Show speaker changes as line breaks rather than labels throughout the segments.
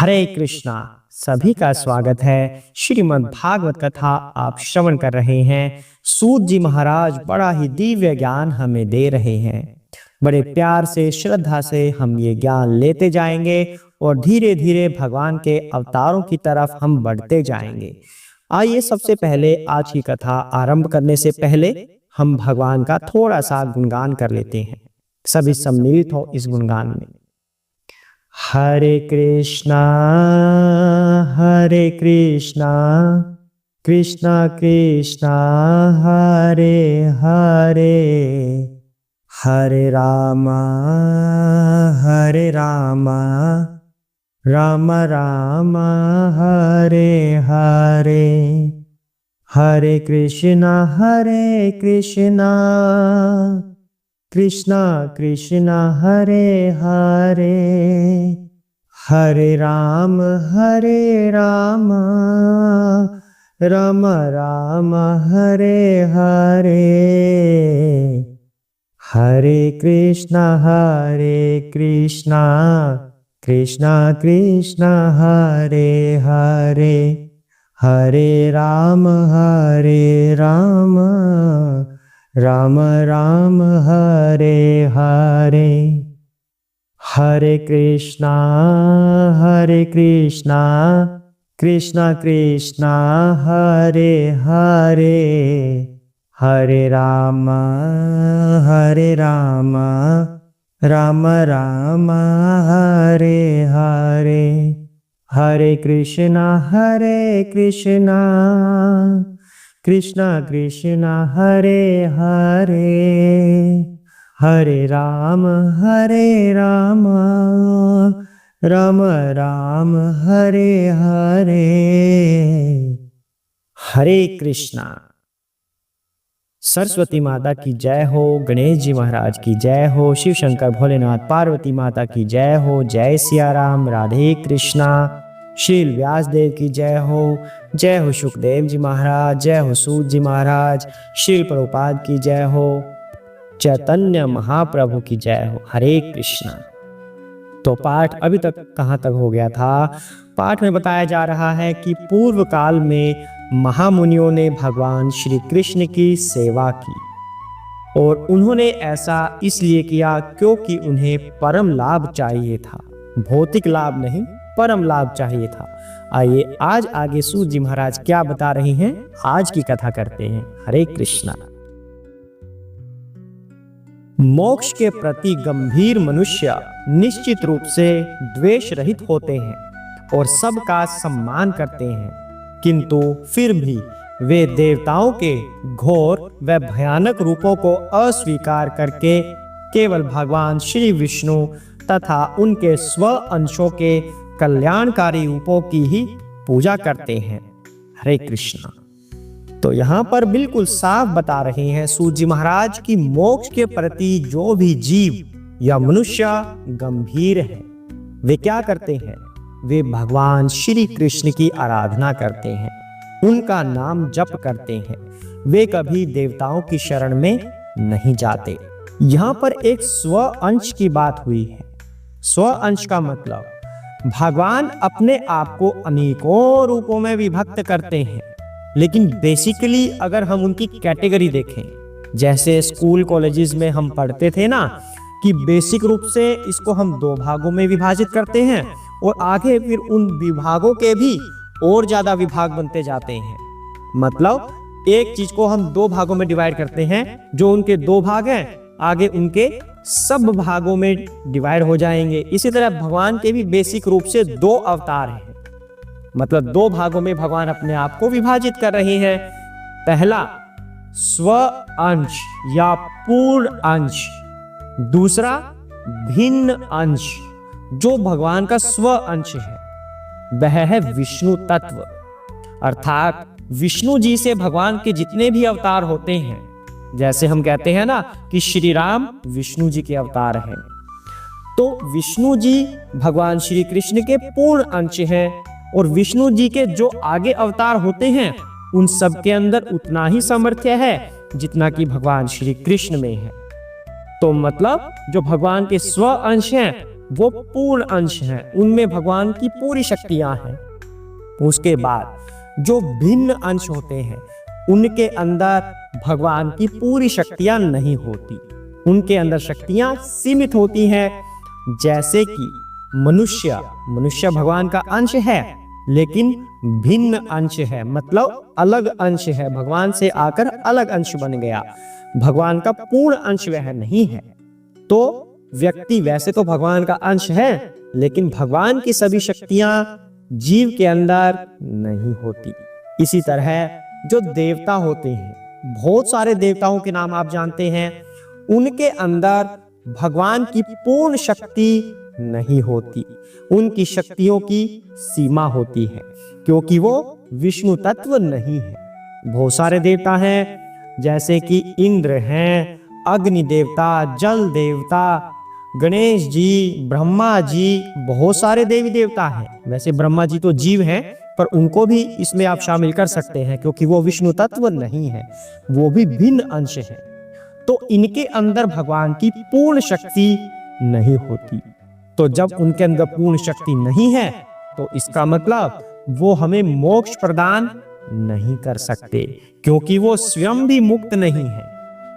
हरे कृष्णा। सभी का स्वागत है। श्रीमद् भागवत कथा आप श्रवण कर रहे हैं। सूत जी महाराज बड़ा ही दिव्य ज्ञान हमें दे रहे हैं। बड़े प्यार से श्रद्धा से हम ये ज्ञान लेते जाएंगे और धीरे धीरे भगवान के अवतारों की तरफ हम बढ़ते जाएंगे। आइए सबसे पहले आज की कथा आरंभ करने से पहले हम भगवान का थोड़ा सा गुणगान कर लेते हैं। सभी सम्मिलित हो इस गुणगान में। हरे कृष्णा कृष्णा कृष्णा हरे हरे, हरे राम राम राम हरे हरे, हरे कृष्णा कृष्णा कृष्णा हरे हरे, हरे राम राम राम हरे हरे, हरे कृष्णा कृष्णा कृष्णा हरे हरे, हरे राम राम राम हरे हरे, हरे कृष्णा कृष्णा कृष्णा हरे हरे, हरे राम राम राम हरे हरे, हरे कृष्णा कृष्णा कृष्णा हरे हरे, हरे राम राम राम हरे हरे, हरे कृष्णा। सरस्वती माता की जय हो, गणेश जी महाराज की जय हो, शिव शंकर भोलेनाथ पार्वती माता की जय हो, जय सिया राम, राधे कृष्णा। शील व्यास देव की जय हो सुखदेव जी महाराज, जय हो सूत जी महाराज, शील प्रभुपाद की जय हो, चैतन्य महाप्रभु की जय हो। हरे कृष्णा। तो पाठ अभी तक कहाँ तक हो गया था? पाठ में बताया जा रहा है कि पूर्व काल में महामुनियों ने भगवान श्री कृष्ण की सेवा की और उन्होंने ऐसा इसलिए किया क्योंकि उन्हें परम लाभ चाहिए था, भौतिक लाभ नहीं, परम लाभ चाहिए था। आइए आज आगे सूत जी महाराज क्या बता रहे हैं, आज की कथा करते हैं। हरे कृष्णा। मोक्ष के प्रति गंभीर मनुष्य निश्चित रूप से द्वेष रहित होते हैं और सबका सम्मान करते हैं, किंतु फिर भी वे देवताओं के घोर व भयानक रूपों को अस्वीकार करके केवल भगवान श्री विष्णु तथा उनके स्व अंशों के कल्याणकारी रूपों की ही पूजा करते हैं। हरे कृष्णा। तो यहाँ पर बिल्कुल साफ बता रहे हैं सूत जी महाराज कि मोक्ष के प्रति जो भी जीव या मनुष्य गंभीर है, वे क्या करते हैं? वे भगवान श्री कृष्ण की आराधना करते हैं, उनका नाम जप करते हैं, वे कभी देवताओं की शरण में नहीं जाते। यहाँ पर एक स्व अंश की बात हुई है। स्व अंश का मतलब भगवान अपने आप को अनेकों रूपों में विभक्त करते हैं, लेकिन बेसिकली अगर हम उनकी कैटेगरी देखें, जैसे स्कूल कॉलेजेस में हम पढ़ते थे ना कि बेसिक रूप से इसको हम दो भागों में विभाजित करते हैं और आगे फिर उन विभागों के भी और ज्यादा विभाग बनते जाते हैं। मतलब एक चीज को हम दो भागों में डिवाइड करते हैं, जो उनके दो भाग हैं आगे उनके सब भागों में डिवाइड हो जाएंगे। इसी तरह भगवान के भी बेसिक रूप से दो अवतार हैं, मतलब दो भागों में भगवान अपने आप को विभाजित कर रहे हैं। पहला स्व अंश या पूर्ण अंश, दूसरा भिन्न अंश जो भगवान का स्व अंश है, वह है विष्णु तत्व। अर्थात विष्णु जी से भगवान के जितने भी अवतार होते हैं, जैसे हम कहते हैं ना कि श्री राम विष्णु जी के अवतार हैं, तो विष्णु जी भगवान श्री कृष्ण के पूर्ण अंश हैं और विष्णु जी के जो आगे अवतार होते हैं उन सब के अंदर उतना ही सामर्थ्य है जितना कि भगवान श्री कृष्ण में है। तो मतलब जो भगवान के स्व अंश हैं वो पूर्ण अंश हैं, उनमें भगवान की पूरी शक्तियां हैं। उसके बाद जो भिन्न अंश होते हैं उनके अंदर भगवान की पूरी शक्तियां नहीं होती, उनके अंदर शक्तियां सीमित होती हैं। जैसे कि मनुष्य भगवान का अंश है लेकिन भिन्न अंश है, मतलब अलग अंश है, भगवान से आकर अलग अंश बन गया, भगवान का पूर्ण अंश वह नहीं है। तो व्यक्ति वैसे तो भगवान का अंश है लेकिन भगवान की सभी शक्तियां जीव के अंदर नहीं होती। इसी तरह जो देवता होते हैं, बहुत सारे देवताओं के नाम आप जानते हैं, उनके अंदर भगवान की पूर्ण शक्ति नहीं होती, उनकी शक्तियों की सीमा होती है क्योंकि वो विष्णु तत्व नहीं है। बहुत सारे देवता हैं जैसे कि इंद्र हैं, अग्नि देवता, जल देवता, गणेश जी, ब्रह्मा जी, बहुत सारे देवी देवता हैं। वैसे ब्रह्मा जी तो जीव हैं पर उनको भी इसमें आप शामिल कर सकते हैं क्योंकि वो विष्णु तत्व नहीं है, वो भी भिन्न अंश है। तो इनके अंदर भगवान की पूर्ण शक्ति नहीं होती। तो जब उनके अंदर पूर्ण शक्ति नहीं है तो इसका मतलब वो हमें मोक्ष प्रदान नहीं कर सकते क्योंकि वो स्वयं भी मुक्त नहीं है।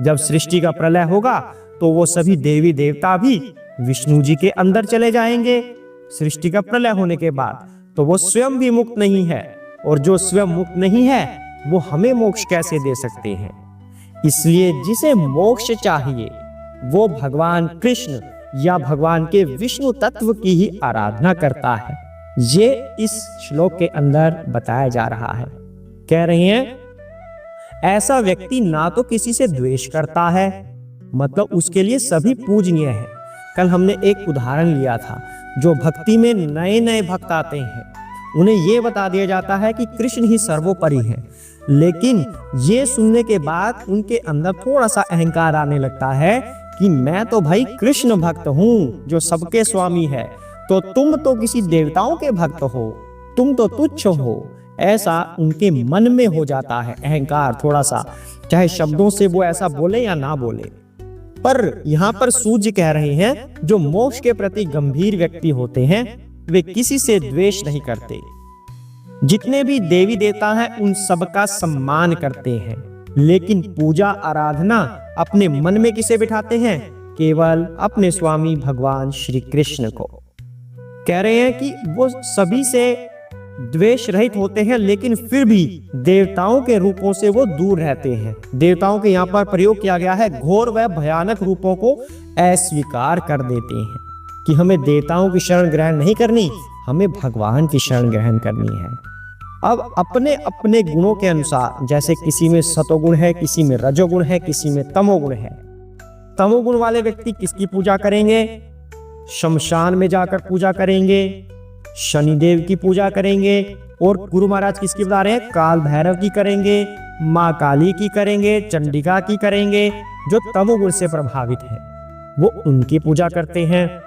जब सृष्टि का प्रलय होगा तो वो सभी देवी देवता भी विष्णु जी के अंदर चले जाएंगे। सृष्टि का प्रलय होने के बाद तो वो स्वयं भी मुक्त नहीं है, और जो स्वयं मुक्त नहीं है वो हमें मोक्ष कैसे दे सकते हैं। इसलिए जिसे मोक्ष चाहिए वो भगवान कृष्ण या भगवान के विष्णु तत्व की ही आराधना करता है। ये इस श्लोक के अंदर बताया जा रहा है। कह रहे हैं ऐसा व्यक्ति ना तो किसी से द्वेष करता है, मतलब उसके लिए सभी पूजनीय है। कल हमने एक उदाहरण लिया था, जो भक्ति में नए नए भक्त आते हैं उन्हें यह बता दिया जाता है कि कृष्ण ही सर्वोपरि है, लेकिन ये सुनने के बाद उनके अंदर थोड़ा सा अहंकार आने लगता है कि मैं तो भाई कृष्ण भक्त हूँ जो सबके स्वामी है, तो तुम तो किसी देवताओं के भक्त हो, तुम तो तुच्छ हो। ऐसा उनके मन में हो जाता है अहंकार थोड़ा सा, चाहे शब्दों से वो ऐसा बोले या ना बोले। पर यहाँ पर सूर्य कह रहे हैं जो मोक्ष के प्रति गंभीर व्यक्ति होते हैं वे किसी से द्वेष नहीं करते। जितने भी देवी देवता हैं उन सबका सम्मान करते हैं, लेकिन पूजा आराधना अपने मन में किसे बिठाते हैं? केवल अपने स्वामी भगवान श्री कृष्ण को। कह रहे हैं कि वो सभी से द्वेष रहित होते हैं लेकिन फिर भी देवताओं के रूपों से वो दूर रहते हैं। देवताओं के यहाँ पर प्रयोग किया गया है, घोर व भयानक रूपों को अस्वीकार कर देते हैं कि हमें देवताओं की शरण ग्रहण नहीं करनी, हमें भगवान की शरण ग्रहण करनी है। अब अपने अपने गुणों के अनुसार, जैसे किसी में सतोगुण है, किसी में रजोगुण है, किसी में तमोगुण है। तमोगुण वाले व्यक्ति किसकी पूजा करेंगे? शमशान में जाकर पूजा करेंगे, शनिदेव की पूजा करेंगे, और गुरु महाराज किसकी बता रहे हैं? काल भैरव की करेंगे, माँ काली की करेंगे, चंडिका की करेंगे। जो तमोगुण से प्रभावित है वो उनकी पूजा करते हैं,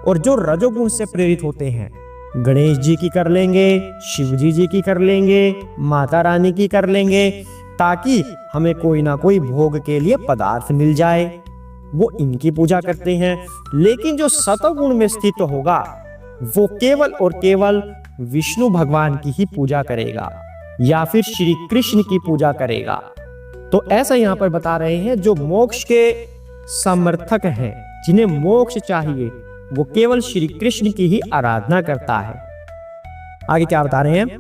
और जो रजोगुण से प्रेरित होते हैं गणेश जी की कर लेंगे, शिवजी जी की कर लेंगे, माता रानी की कर लेंगे, ताकि हमें कोई ना कोई भोग के लिए पदार्थ मिल जाए, वो इनकी पूजा करते हैं। लेकिन जो सतोगुण में स्थित होगा वो केवल और केवल विष्णु भगवान की ही पूजा करेगा या फिर श्री कृष्ण की पूजा करेगा। तो ऐसा यहाँ पर बता रहे हैं जो मोक्ष के समर्थक हैं, जिन्हें मोक्ष चाहिए, वो केवल श्री कृष्ण की ही आराधना करता है। आगे क्या बता रहे हैं?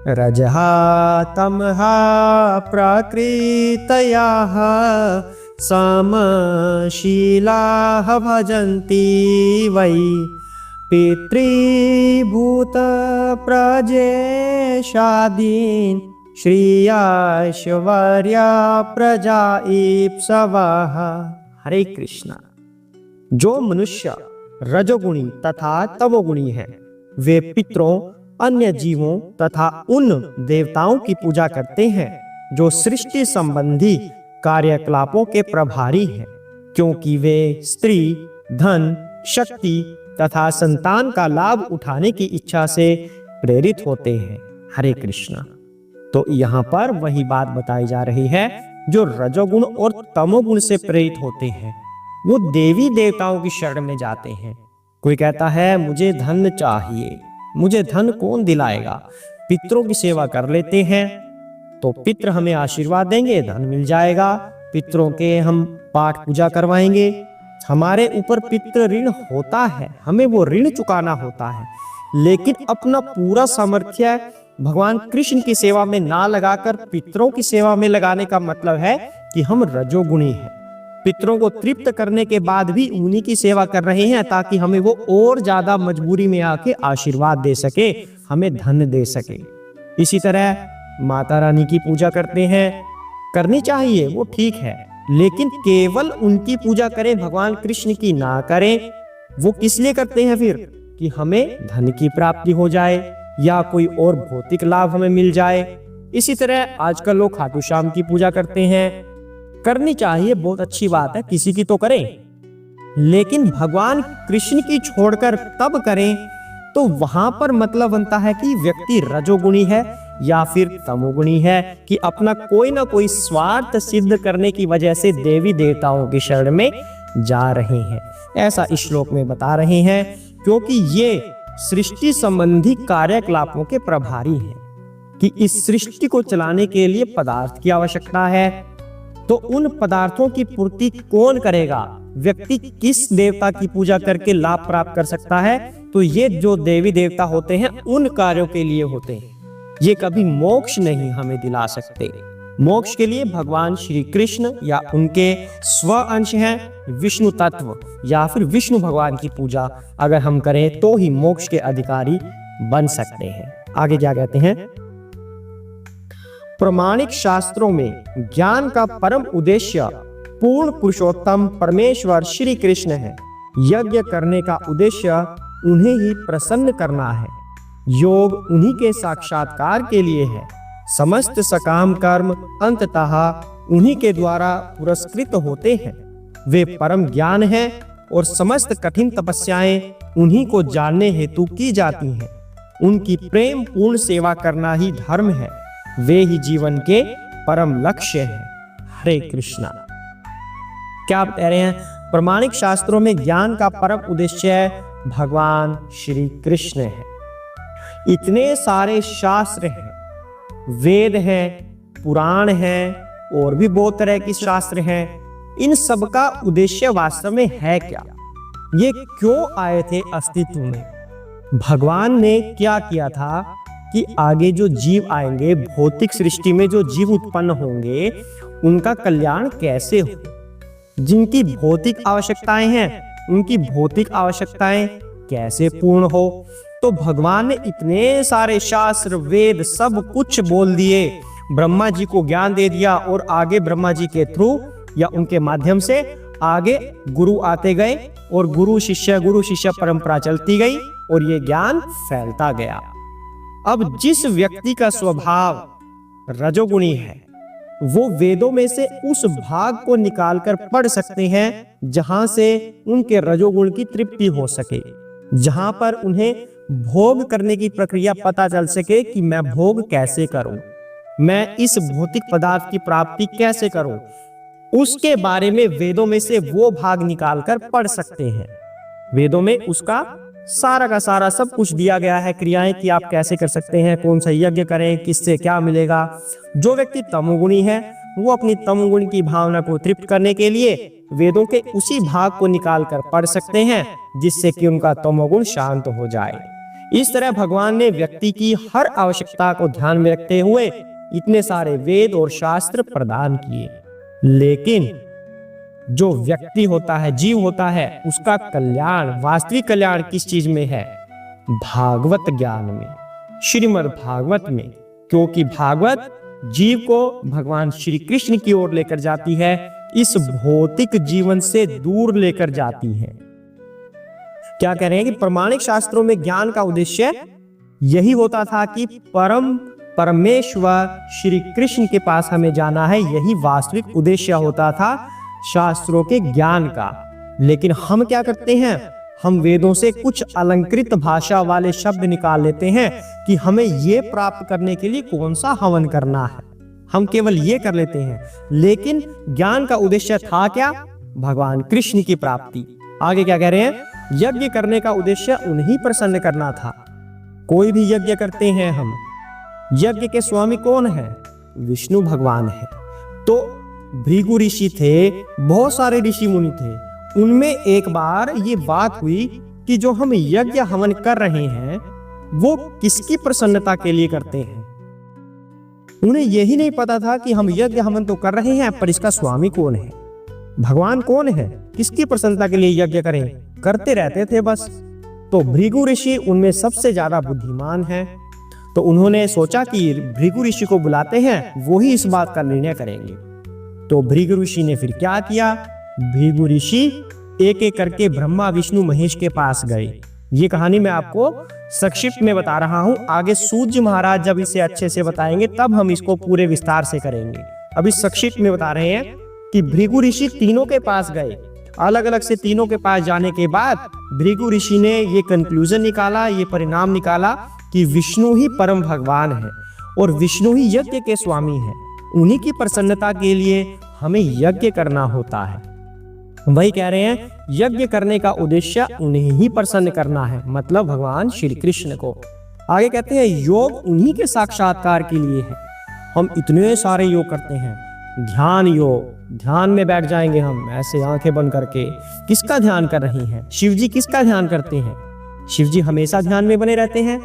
रजहा तमहा प्रकृतयाः समशीलाः भजन्ति वै पितृभूत प्रजेशादीन् श्रियैश्वर्या प्रजा ईप्सवः। हरे कृष्णा। जो मनुष्य रजोगुणी तथा तमोगुणी हैं वे पितरों, अन्य जीवों तथा उन देवताओं की पूजा करते हैं जो सृष्टि संबंधी कार्यकलापों के प्रभारी हैं, क्योंकि वे स्त्री, धन, शक्ति तथा संतान का लाभ उठाने की इच्छा से प्रेरित होते हैं। हरे कृष्णा। तो यहाँ पर वही बात बताई जा रही है, जो रजोगुण और तमोगुण से प्रेरित होते हैं वो देवी देवताओं की शरण में जाते हैं, कोई कहता है मुझे धन चाहिए, मुझे धन कौन दिलाएगा? पितरों की सेवा कर लेते हैं तो पितृ हमें आशीर्वाद देंगे, धन मिल जाएगा। पितरों के हम पाठ पूजा करवाएंगे, हमारे ऊपर पितृ ऋण होता है, हमें वो ऋण चुकाना होता है। लेकिन अपना पूरा सामर्थ्य भगवान कृष्ण की सेवा में ना लगाकर पितरों की सेवा में लगाने का मतलब है कि हम रजोगुणी हैं। पितरों को तृप्त करने के बाद भी उन्हीं की सेवा कर रहे हैं ताकि हमें वो और ज्यादा मजबूरी में आके आशीर्वाद दे सके, हमें धन दे सके। इसी तरह माता रानी की पूजा करते हैं, करनी चाहिए, वो ठीक है, लेकिन केवल उनकी पूजा करें, भगवान कृष्ण की ना करें। वो किस लिए करते हैं फिर? कि हमें धन की प्राप्ति हो जाए या कोई और भौतिक लाभ हमें मिल जाए। इसी तरह आजकल लोग खाटू श्याम की पूजा करते हैं, करनी चाहिए, बहुत अच्छी बात है, किसी की तो करें, लेकिन भगवान कृष्ण की छोड़कर तब करें तो वहां पर मतलब बनता है कि व्यक्ति रजोगुणी है या फिर तमोगुणी है, कि अपना कोई ना कोई स्वार्थ सिद्ध करने की वजह से देवी देवताओं की शरण में जा रहे हैं। ऐसा इस श्लोक में बता रहे हैं, क्योंकि ये सृष्टि संबंधी कार्यकलापों के प्रभारी हैं कि इस सृष्टि को चलाने के लिए पदार्थ की आवश्यकता है। तो उन पदार्थों की पूर्ति कौन करेगा? व्यक्ति किस देवता की पूजा करके लाभ प्राप्त कर सकता है? तो ये जो देवी देवता होते हैं उन कार्यों के लिए होते हैं। ये कभी मोक्ष नहीं हमें दिला सकते। मोक्ष के लिए भगवान श्री कृष्ण या उनके स्व अंश हैं विष्णु तत्व या फिर विष्णु भगवान की पूजा अगर हम करें तो ही मोक्ष के अधिकारी बन सकते हैं। आगे क्या कहते हैं? प्रमाणिक शास्त्रों में ज्ञान का परम उद्देश्य पूर्ण पुरुषोत्तम परमेश्वर श्री कृष्ण है। यज्ञ करने का उद्देश्य उन्हें ही प्रसन्न करना है। योग उन्हीं के साक्षात्कार के लिए है। समस्त सकाम कर्म अंततः उन्हीं के द्वारा पुरस्कृत होते हैं। वे परम ज्ञान है और समस्त कठिन तपस्याएं उन्हीं को जानने हेतु की जाती हैं। उनकी प्रेम पूर्ण सेवा करना ही धर्म है। वे ही जीवन के परम लक्ष्य हैं। हरे कृष्णा। क्या आप कह रहे हैं? प्रमाणिक शास्त्रों में ज्ञान का परम उद्देश्य भगवान श्री कृष्ण है। इतने सारे शास्त्र हैं, वेद हैं, पुराण हैं और भी बहुत तरह के शास्त्र हैं। इन सब का उद्देश्य वास्तव में है क्या? ये क्यों आए थे अस्तित्व में? भगवान ने क्या किया था कि आगे जो जीव आएंगे, भौतिक सृष्टि में जो जीव उत्पन्न होंगे, उनका कल्याण कैसे हो? जिनकी भौतिक आवश्यकताएं हैं, उनकी भौतिक आवश्यकताएं कैसे पूर्ण हो? तो भगवान ने इतने सारे शास्त्र, वेद सब कुछ बोल दिए, ब्रह्मा जी को ज्ञान दे दिया और आगे ब्रह्मा जी के थ्रू या उनके माध्यम से आगे गुरु आते गए और गुरु शिष्य परंपरा चलती गई और ये ज्ञान फैलता गया। अब जिस व्यक्ति का स्वभाव रजोगुणी है, वो वेदों में से उस भाग को निकालकर पढ़ सकते हैं जहां से उनके रजोगुण की तृप्ति हो सके, जहां पर उन्हें भोग करने की प्रक्रिया पता चल सके कि मैं भोग कैसे करूं, मैं इस भौतिक पदार्थ की प्राप्ति कैसे करूं। उसके बारे में वेदों में से वो भाग निकालकर पढ़ सकते हैं। वेदों में उसका सारा का सारा सब कुछ दिया गया है, क्रियाएं कि आप कैसे कर सकते हैं, कौन सा यज्ञ करें, किससे क्या मिलेगा। जो व्यक्ति तमोगुणी है वो अपनी तमोगुण की भावना को तृप्त करने के लिए वेदों के उसी भाग को निकाल कर पढ़ सकते हैं जिससे कि उनका तमोगुण शांत हो जाए। इस तरह भगवान ने व्यक्ति की हर आवश्यकता को ध्यान में रखते हुए इतने सारे वेद और शास्त्र प्रदान किए। लेकिन जो व्यक्ति होता है, जीव होता है, उसका कल्याण, वास्तविक कल्याण किस चीज में है? भागवत ज्ञान में, श्रीमद् भागवत में। क्योंकि भागवत जीव को भगवान श्री कृष्ण की ओर लेकर जाती है, इस भौतिक जीवन से दूर लेकर जाती है। क्या कह रहे हैं कि प्रमाणिक शास्त्रों में ज्ञान का उद्देश्य यही होता था कि परमेश्वर श्री कृष्ण के पास हमें जाना है, यही वास्तविक उद्देश्य होता था शास्त्रों के ज्ञान का। लेकिन हम क्या करते हैं? हम वेदों से कुछ अलंकृत भाषा वाले शब्द निकाल लेते हैं कि हमें ये प्राप्त करने के लिए कौन सा हवन करना है, हम केवल ये कर लेते हैं। लेकिन ज्ञान का उद्देश्य था क्या? भगवान कृष्ण की प्राप्ति। आगे क्या कह रहे हैं? यज्ञ करने का उद्देश्य उन्हें प्रसन्न करना था। कोई भी यज्ञ करते हैं हम, यज्ञ के स्वामी कौन है? विष्णु भगवान है। तो भृगु ऋषि थे, बहुत सारे ऋषि मुनि थे, उनमें एक बार ये बात हुई कि जो हम यज्ञ हवन कर रहे हैं वो किसकी प्रसन्नता के लिए करते हैं। उन्हें यही नहीं पता था कि हम यज्ञ हवन तो कर रहे हैं, पर इसका स्वामी कौन है, भगवान कौन है, किसकी प्रसन्नता के लिए यज्ञ करें, करते रहते थे बस। तो भृगु ऋषि उनमें सबसे ज्यादा बुद्धिमान है, तो उन्होंने सोचा कि भृगु ऋषि को बुलाते हैं, वो ही इस बात का निर्णय करेंगे। तो भृगु ऋषि ने फिर क्या किया? भृगु ऋषि एक एक करके ब्रह्मा विष्णु महेश के पास गए। ये कहानी मैं आपको संक्षिप्त में बता रहा हूं, आगे सूर्य महाराज जब इसे अच्छे से बताएंगे तब हम इसको पूरे विस्तार से करेंगे। अभी संक्षिप्त में बता रहे हैं कि भृगु ऋषि तीनों के पास गए। अलग अलग से तीनों के पास जाने के बाद भृगु ऋषि ने ये कंक्लूजन निकाला, ये परिणाम निकाला कि विष्णु ही परम भगवान है और विष्णु ही यज्ञ के स्वामी है। उन्हीं की प्रसन्नता के लिए हमें यज्ञ करना होता है। वही कह रहे हैं, यज्ञ करने का उद्देश्य उन्हें ही प्रसन्न करना है, मतलब भगवान श्री कृष्ण को। आगे कहते हैं, योग उन्हीं के साक्षात्कार के लिए है। हम इतने सारे योग करते हैं, ध्यान योग, ध्यान में बैठ जाएंगे हम ऐसे आंखें बंद करके। किसका ध्यान कर रही हैं? शिव जी किसका ध्यान करते हैं? शिव जी हमेशा ध्यान में बने रहते हैं।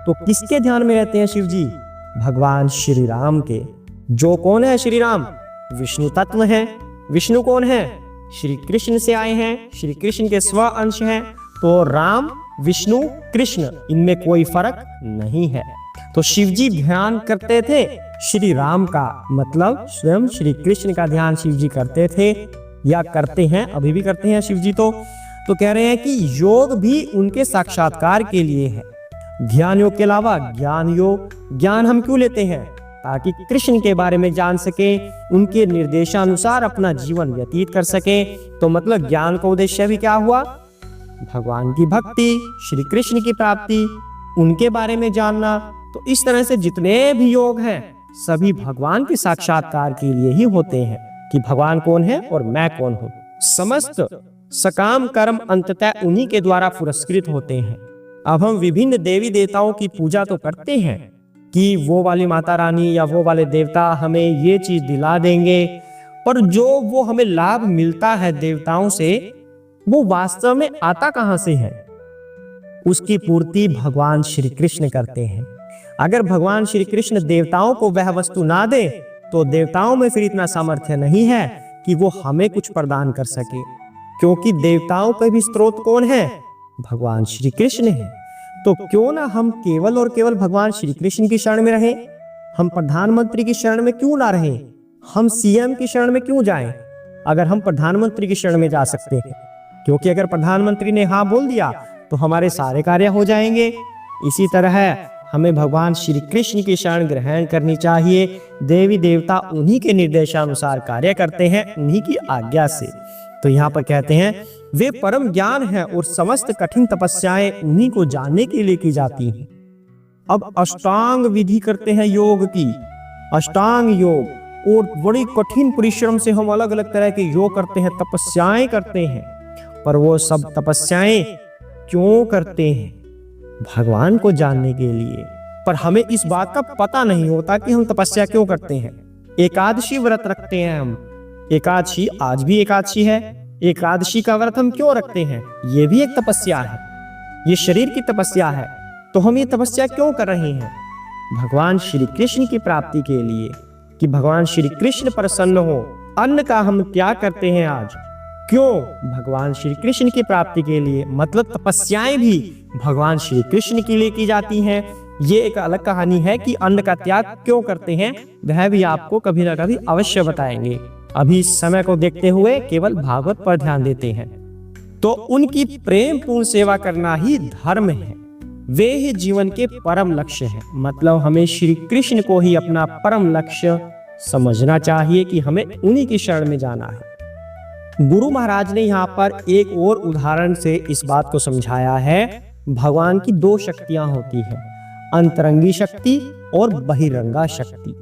तो किसके ध्यान में रहते हैं शिव जी? भगवान श्री राम के। जो कौन है श्री राम? विष्णु तत्व है। विष्णु कौन है? श्री कृष्ण से आए हैं, श्री कृष्ण के स्व अंश हैं। तो राम विष्णु कृष्ण, इनमें कोई फर्क नहीं है। तो शिव जी ध्यान करते थे श्री राम का, मतलब स्वयं श्री कृष्ण का ध्यान शिव जी करते थे या करते हैं, अभी भी करते हैं शिव जी। तो कह रहे हैं कि योग भी उनके साक्षात्कार के लिए है। ध्यान योग के अलावा ज्ञान योग, ज्ञान हम क्यों लेते हैं? ताकि कृष्ण के बारे में जान सके, उनके निर्देशानुसार अपना जीवन व्यतीत कर सके। तो मतलब ज्ञान का उद्देश्य भी क्या हुआ? भगवान की भक्ति, श्री कृष्ण की प्राप्ति, उनके बारे में जानना। तो इस तरह से जितने भी योग हैं सभी भगवान के साक्षात्कार के लिए ही होते हैं कि भगवान कौन है और मैं कौन हूँ। समस्त सकाम कर्म अंततः उन्हीं के द्वारा पुरस्कृत होते हैं। अब हम विभिन्न देवी देवताओं की पूजा तो करते हैं कि वो वाली माता रानी या वो वाले देवता हमें ये चीज दिला देंगे, पर जो वो हमें लाभ मिलता है देवताओं से, वो वास्तव में आता कहां से है? उसकी पूर्ति भगवान श्री कृष्ण करते हैं। अगर भगवान श्री कृष्ण देवताओं को वह वस्तु ना दे तो देवताओं में फिर इतना सामर्थ्य नहीं है कि वो हमें कुछ प्रदान कर सके, क्योंकि देवताओं का भी स्रोत कौन है? भगवान श्री कृष्ण है। तो क्यों ना हम केवल और केवल भगवान श्री कृष्ण की शरण में रहें? हम प्रधानमंत्री की शरण में क्यों ना रहें? हम सीएम की शरण में क्यों जाएं? अगर हम प्रधानमंत्री की शरण में जा सकते हैं, क्योंकि अगर प्रधानमंत्री ने हाँ बोल दिया तो हमारे सारे कार्य हो जाएंगे। इसी तरह हमें भगवान श्री कृष्ण की शरण ग्रहण करनी चाहिए। देवी देवता उन्हीं के निर्देशानुसार कार्य करते हैं, उन्हीं की आज्ञा से। तो यहाँ पर कहते हैं, वे परम ज्ञान है और समस्त कठिन तपस्याएं उन्हीं को जानने के लिए की जाती हैं। अब अष्टांग विधि करते हैं योग की, अष्टांग योग, और बड़ी कठिन परिश्रम से हम अलग अलग तरह के योग करते हैं, तपस्याएं करते हैं। पर वो सब तपस्याएं क्यों करते हैं? भगवान को जानने के लिए। पर हमें इस बात का पता नहीं होता कि हम तपस्या क्यों करते हैं। एकादशी व्रत रखते हैं हम, एकादशी, आज भी एकादशी है। एकादशी का व्रत हम क्यों रखते हैं? ये भी एक तपस्या है, ये शरीर की तपस्या है। तो हम ये तपस्या क्यों कर रहे हैं? भगवान श्री कृष्ण की प्राप्ति के लिए, कि भगवान श्री कृष्ण प्रसन्न हो। अन्न का हम त्याग करते हैं आज, क्यों? भगवान श्री कृष्ण की प्राप्ति के लिए। मतलब तपस्याएं भी भगवान श्री कृष्ण के लिए की जाती हैं। ये एक अलग कहानी है कि अन्न का त्याग क्यों करते हैं, वह भी आपको कभी ना कभी अवश्य बताएंगे। अभी समय को देखते हुए केवल भागवत पर ध्यान देते हैं। तो उनकी प्रेम पूर्ण सेवा करना ही धर्म है, वे ही जीवन के परम लक्ष्य है। मतलब हमें श्री कृष्ण को ही अपना परम लक्ष्य समझना चाहिए कि हमें उन्हीं की शरण में जाना है। गुरु महाराज ने यहाँ पर एक और उदाहरण से इस बात को समझाया है। भगवान की दो शक्तियां होती हैं, अंतरंगी शक्ति और बहिरंगा शक्ति।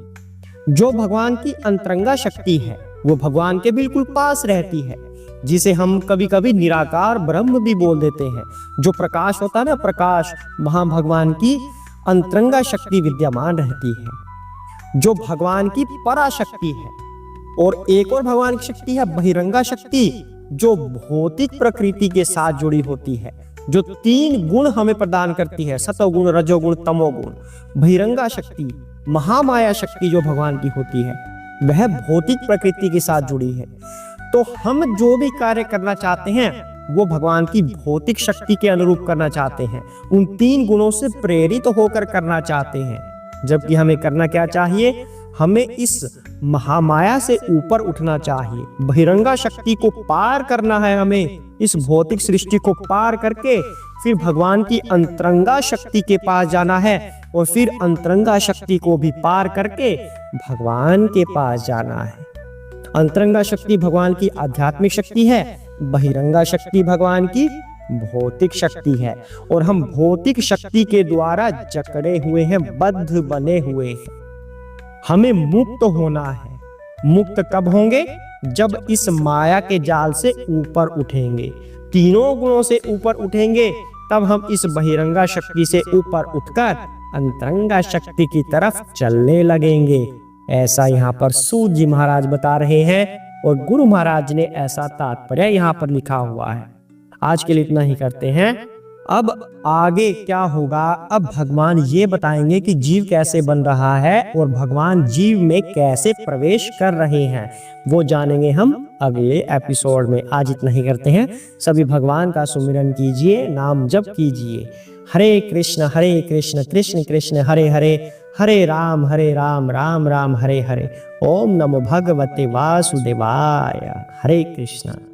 जो भगवान की अंतरंगा शक्ति है वो भगवान के बिल्कुल पास रहती है, जिसे हम कभी कभी निराकार ब्रह्म भी बोल देते हैं। जो प्रकाश होता है ना, प्रकाश, वहां भगवान की अंतरंगा शक्ति विद्यमान रहती है, जो भगवान की पराशक्ति है। और एक और भगवान की शक्ति है बहिरंगा शक्ति, जो भौतिक प्रकृति के साथ जुड़ी होती है, जो 3 गुण हमें प्रदान करती है, सतोगुण, रजोगुण, तमोगुण। बहिरंगा शक्ति, महामाया शक्ति जो भगवान की होती है, वह भौतिक प्रकृति के साथ जुड़ी है। तो हम जो भी कार्य करना चाहते हैं वो भगवान की भौतिक शक्ति के अनुरूप करना चाहते हैं, उन 3 गुणों से प्रेरित होकर करना चाहते हैं। जबकि हमें करना क्या चाहिए? हमें इस महामाया से ऊपर उठना चाहिए, बहिरंगा शक्ति को पार करना है। हमें इस भौतिक सृष्टि को पार करके फिर भगवान की अंतरंगा शक्ति के पास जाना है, और फिर अंतरंगा शक्ति को भी पार करके भगवान के पास जाना है। अंतरंगा शक्ति भगवान की आध्यात्मिक शक्ति है, बहिरंगा शक्ति भगवान की भौतिक शक्ति है। और हम भौतिक शक्ति के द्वारा जकड़े हुए हैं, बद्ध बने हुए हैं। हमें मुक्त होना है। मुक्त कब होंगे? जब इस माया के जाल से ऊपर उठेंगे, 3 गुणों से ऊपर उठेंगे, तब हम इस बहिरंगा शक्ति से ऊपर उठकर अंतरंगा शक्ति की तरफ चलने लगेंगे। ऐसा यहाँ पर सूत जी महाराज बता रहे हैं, और गुरु महाराज ने ऐसा तात्पर्य यहाँ पर लिखा हुआ है। आज के लिए इतना ही करते हैं। अब आगे क्या होगा? अब भगवान ये बताएंगे कि जीव कैसे बन रहा है और भगवान जीव में कैसे प्रवेश कर रहे हैं, वो जानेंगे हम अगले एपिसोड में। आज इतना ही करते हैं। सभी भगवान का सुमिरन कीजिए, नाम जप कीजिए। हरे कृष्ण कृष्ण कृष्ण हरे हरे, हरे राम राम राम हरे हरे। ओम नमो भगवते वासुदेवाय। हरे कृष्ण।